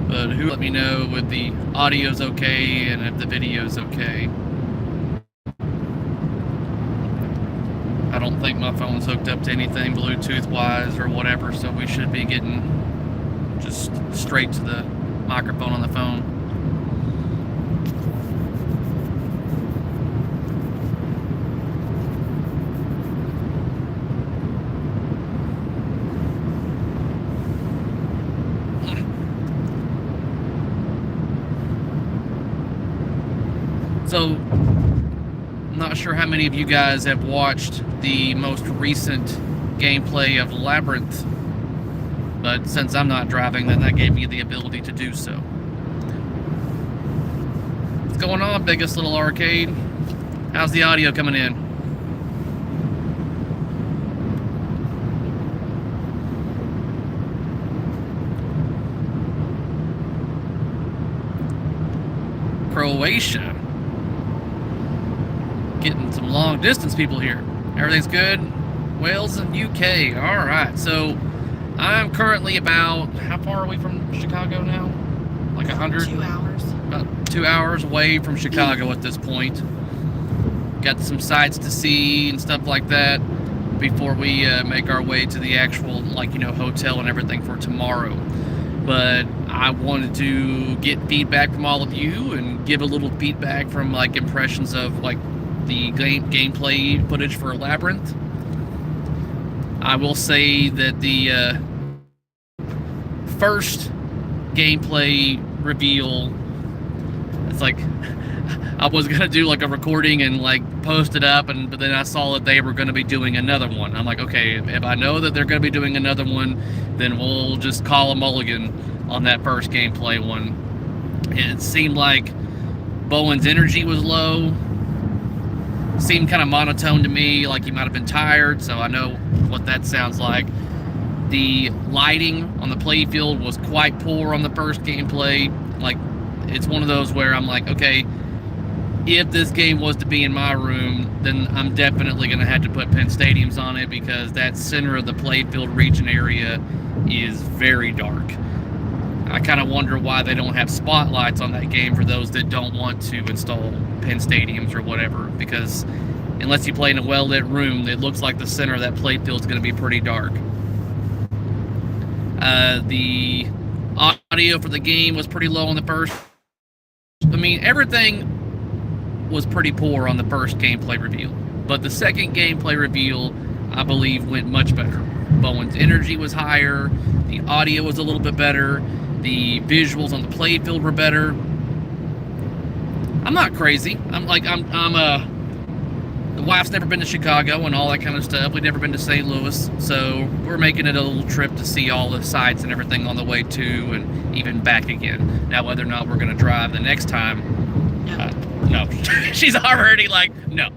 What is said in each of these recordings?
But who let me know if the audio's okay and if the video's okay. I don't think my phone's hooked up to anything Bluetooth wise or whatever, so we should be getting just straight to the microphone on the phone. So, I'm not sure how many of you guys have watched the most recent gameplay of Labyrinth, but since I'm not driving, then that gave me the ability to do so. What's going on, biggest little arcade? How's the audio coming in? Croatia. Getting some long distance people here. Everything's good. Wales and UK. All right. So I'm currently about, how far are we from Chicago now? Like 100? 2 hours. About 2 hours away from Chicago at this point. Got some sights to see and stuff like that before we make our way to the actual, like, you know, hotel and everything for tomorrow. But I wanted to get feedback from all of you and give a little feedback from, like, impressions of, like, the gameplay footage for Labyrinth. I will say that the first gameplay reveal, it's like I was gonna do like a recording and like post it up, but then I saw that they were gonna be doing another one. I'm like, okay, if I know that they're gonna be doing another one, then we'll just call a mulligan on that first gameplay one. It seemed like Bowen's energy was low. Seemed kind of monotone to me, like he might have been tired, so I know what that sounds like. The lighting on the playfield was quite poor on the first gameplay. Like, it's one of those where I'm like, okay, if this game was to be in my room, then I'm definitely going to have to put Penn Stadiums on it, because that center of the playfield region area is very dark. I kind of wonder why they don't have spotlights on that game for those that don't want to install Penn Stadiums or whatever, because unless you play in a well-lit room, it looks like the center of that playfield is going to be pretty dark. The audio for the game was pretty low on the first. I mean, everything was pretty poor on the first gameplay reveal, but the second gameplay reveal, I believe, went much better. Bowen's energy was higher, the audio was a little bit better, the visuals on the playfield were better. I'm not crazy. The wife's never been to Chicago and all that kind of stuff. We've never been to St. Louis, so we're making it a little trip to see all the sights and everything on the way to and even back again. Now, whether or not we're going to drive the next time, no. She's already like, no.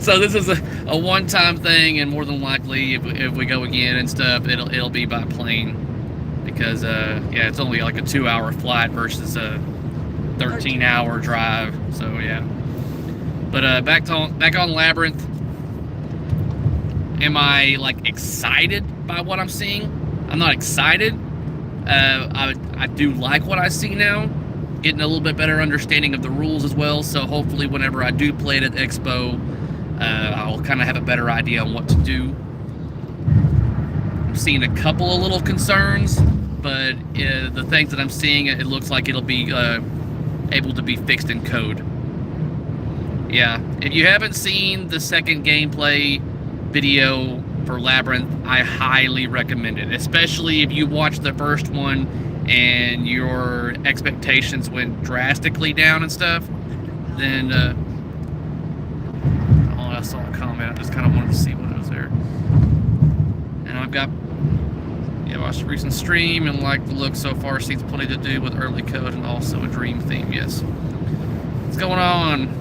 So this is a one-time thing, and more than likely, if we go again and stuff, it'll be by plane, because yeah, it's only like a 2-hour flight versus a 13-hour drive. So yeah. But back on Labyrinth. Am I like excited by what I'm seeing? I'm not excited. I do like what I see now. Getting a little bit better understanding of the rules as well. So hopefully, whenever I do play it at Expo, I'll kind of have a better idea on what to do. I'm seeing a couple of little concerns, but the things that I'm seeing, it looks like it'll be able to be fixed in code. Yeah, if you haven't seen the second gameplay video for Labyrinth, I highly recommend it. Especially if you watched the first one and your expectations went drastically down and stuff, then, oh, I saw a comment. I just kind of wanted to see what was there. And I've got, yeah, watched a recent stream and like the look so far. Seems plenty to do with early code and also a dream theme. Yes. What's going on?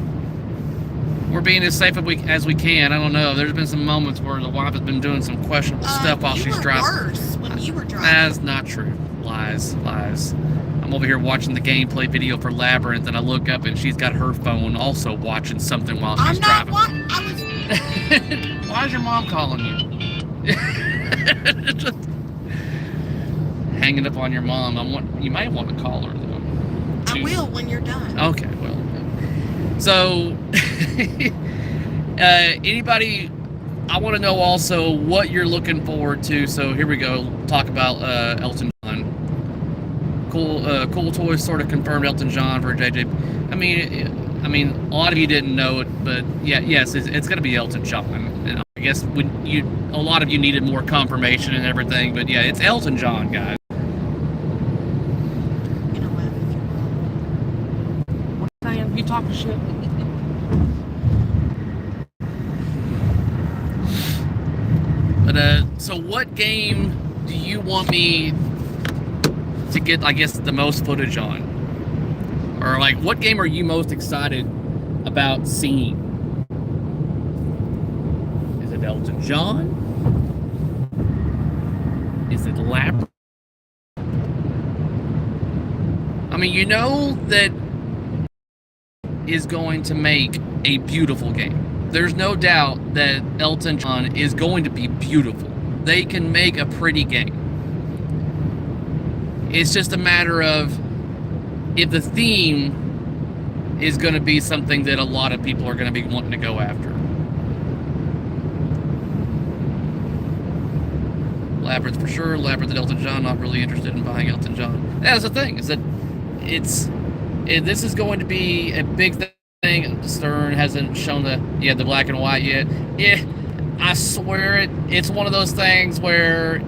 We're being as safe as we can. I don't know. There's been some moments where the wife has been doing some questionable stuff while she's driving. Worse when you were driving. That's not true. Lies. I'm over here watching the gameplay video for Labyrinth, and I look up and she's got her phone also watching something while she's driving. Why is your mom calling you? hanging up on your mom. You might want to call her though. I will when you're done. Okay, well. So, anybody? I want to know also what you're looking forward to. So here we go. Talk about Elton John. Cool Toys sort of confirmed Elton John for JJ. I mean, a lot of you didn't know it, but yes, it's going to be Elton John. And I guess a lot of you needed more confirmation and everything, but yeah, it's Elton John, guys. You know what? You talking shit. But so what game do you want me to get, I guess, the most footage on? Or like, what game are you most excited about seeing? Is it Elton John? Is it Labyrinth? I mean, you know that is going to make a beautiful game. There's no doubt that Elton John is going to be beautiful. They can make a pretty game. It's just a matter of if the theme is going to be something that a lot of people are going to be wanting to go after. Labyrinth for sure. Labyrinth and Elton John, not really interested in buying Elton John. That's the thing, is that this is going to be a big thing. Stern hasn't shown the black and white yet. Yeah, I swear it's one of those things where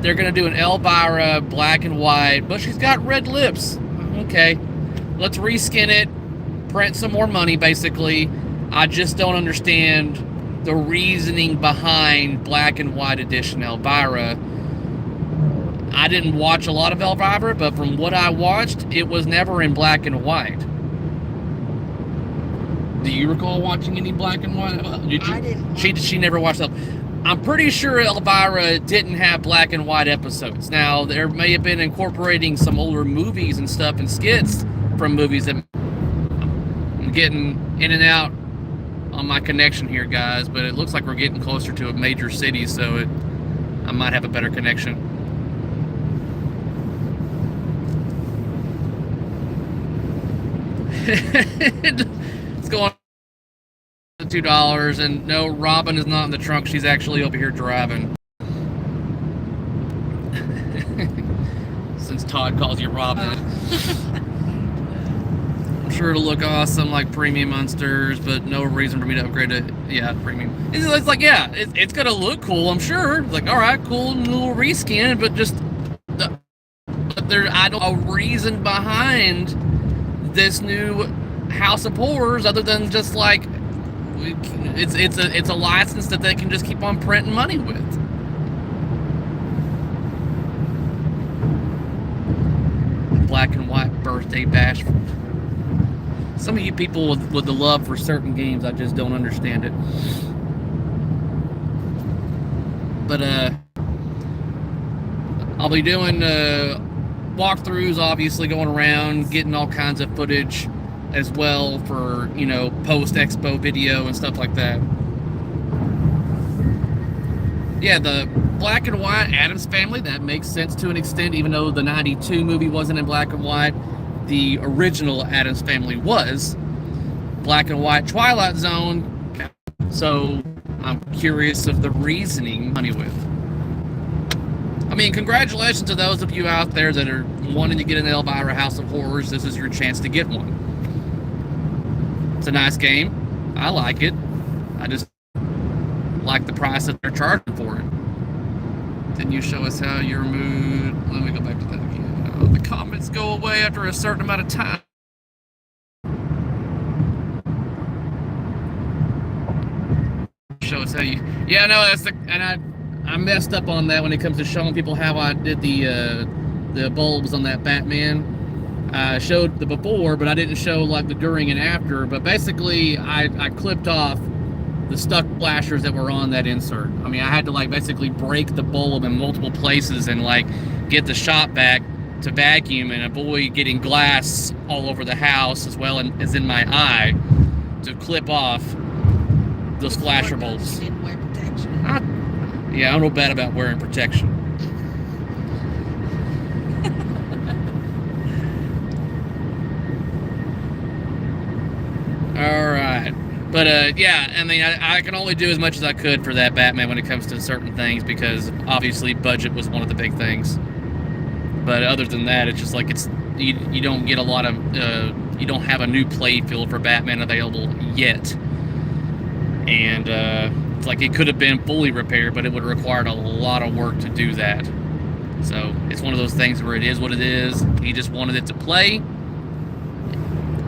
they're gonna do an Elvira black and white, but she's got red lips. Okay, let's reskin it, print some more money, basically. I just don't understand the reasoning behind black and white edition Elvira. I didn't watch a lot of Elvira, but from what I watched, it was never in black and white. Do you recall watching any black and white? I didn't. She never watched that. I'm pretty sure Elvira didn't have black and white episodes. Now, there may have been incorporating some older movies and stuff and skits from movies that I'm getting in and out on my connection here, guys, but it looks like we're getting closer to a major city, so I might have a better connection. It's going to $2, and no, Robin is not in the trunk. She's actually over here driving. Since Todd calls you Robin. I'm sure it'll look awesome like premium monsters, but no reason for me to upgrade it. Yeah, premium. It's like, yeah, it's gonna look cool, I'm sure. Like, all right, cool, little reskin, but just I don't know a reason behind this new House of Horrors other than just like it's a license that they can just keep on printing money with. Black and white birthday bash. Some of you people with the love for certain games, I just don't understand it. But I'll be doing walkthroughs, obviously, going around, getting all kinds of footage as well for, post-expo video and stuff like that. Yeah, the black and white Addams Family, that makes sense to an extent, even though the 92 movie wasn't in black and white. The original Addams Family was. Black and white Twilight Zone. So I'm curious of the reasoning money with. I mean, congratulations to those of you out there that are wanting to get an Elvira House of Horrors. This is your chance to get one. It's a nice game. I like it. I just like the price that they're charging for it. Didn't you show us how your mood... Let me go back to that again. Oh, the comments go away after a certain amount of time. Show us how you... Yeah, no, that's the... And I messed up on that when it comes to showing people how I did the bulbs on that Batman. I showed the before, but I didn't show like the during and after. But basically, I clipped off the stuck flashers that were on that insert. I mean, I had to like basically break the bulb in multiple places and like get the shot back to vacuum and avoid getting glass all over the house as well as in my eye to clip off those flasher bulbs. You didn't wear protection. Yeah, I don't know bad about wearing protection. But yeah, I mean, I can only do as much as I could for that Batman when it comes to certain things, because obviously budget was one of the big things. But other than that, it's just like you don't get a lot of you don't have a new play field for Batman available yet, and it's like it could have been fully repaired, but it would have required a lot of work to do that. So it's one of those things where it is what it is. He just wanted it to play,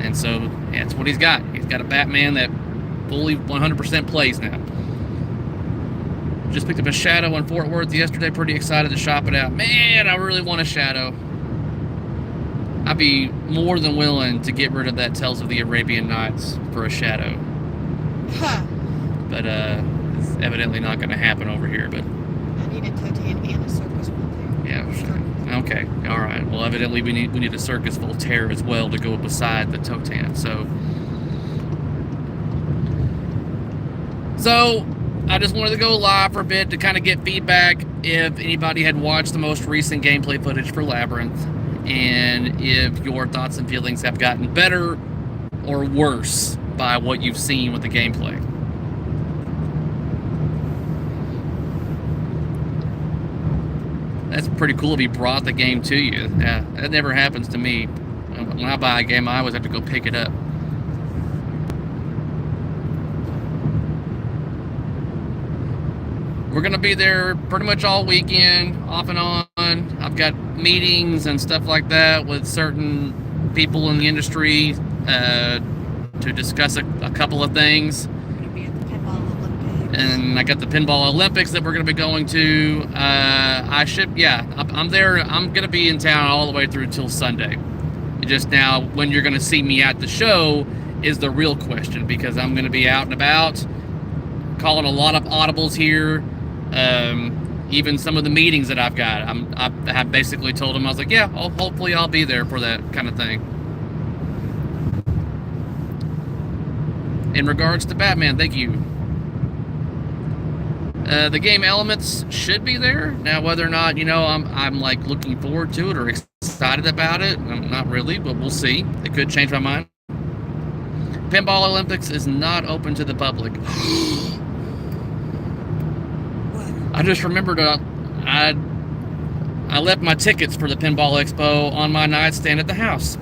and so yeah, that's what he's got. He's got a Batman that fully 100% plays now. Just picked up a Shadow in Fort Worth yesterday. Pretty excited to shop it out. Man, I really want a Shadow. I'd be more than willing to get rid of that Tales of the Arabian Nights for a Shadow. Huh. But it's evidently not going to happen over here. But I need a Totan and a Circus Voltaire. yeah, sure. Okay, all right. Well, evidently we need a Circus Voltaire as well to go beside the Totan. So I just wanted to go live for a bit to kind of get feedback if anybody had watched the most recent gameplay footage for Labyrinth, and if your thoughts and feelings have gotten better or worse by what you've seen with the gameplay. That's pretty cool if he brought the game to you. Yeah, that never happens to me. When I buy a game, I always have to go pick it up. We're going to be there pretty much all weekend, off and on. I've got meetings and stuff like that with certain people in the industry to discuss a couple of things. We're going to be at the Pinball Olympics. And I got the Pinball Olympics that we're going to be going to. I'm there. I'm going to be in town all the way through till Sunday. Just now, when you're going to see me at the show is the real question, because I'm going to be out and about, calling a lot of audibles here. Even some of the meetings that I've got, I have basically told them, I was like, yeah, hopefully I'll be there for that kind of thing. In regards to Batman, thank you. The game elements should be there. Now, whether or not, I'm like looking forward to it or excited about it, I'm not really, but we'll see. It could change my mind. Pinball Olympics is not open to the public. I just remembered I left my tickets for the Pinball Expo on my nightstand at the house.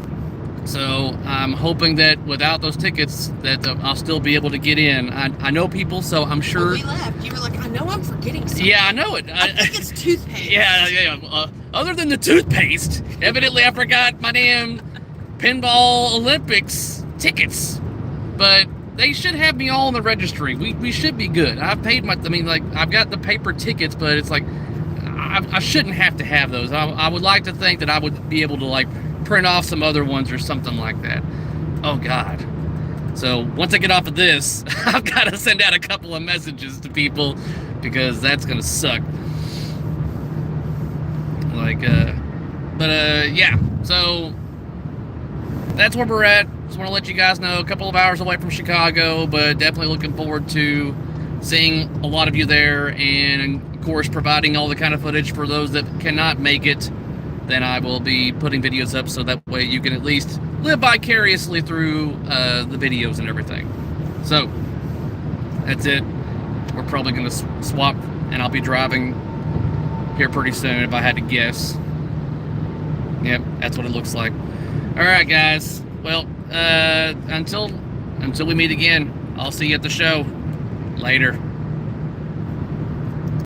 So I'm hoping that without those tickets that I'll still be able to get in. I know people, so I'm sure. When we left, you were like, I know I'm forgetting something. Yeah, I know it. I think it's toothpaste. Yeah. Other than the toothpaste, evidently I forgot my damn Pinball Olympics tickets. But they should have me all in the registry. We should be good. I've paid I've got the paper tickets, but it's like, I shouldn't have to have those. I would like to think that I would be able to, like, print off some other ones or something like that. Oh, God. So, once I get off of this, I've got to send out a couple of messages to people, because that's going to suck. Yeah. So, that's where we're at. Just want to let you guys know, a couple of hours away from Chicago, but definitely looking forward to seeing a lot of you there, and of course providing all the kind of footage for those that cannot make it. Then I will be putting videos up, so that way you can at least live vicariously through the videos and everything. So that's it. We're probably going to swap, and I'll be driving here pretty soon if I had to guess. Yep, that's what it looks like. All right, guys. Well, until we meet again, I'll see you at the show. Later.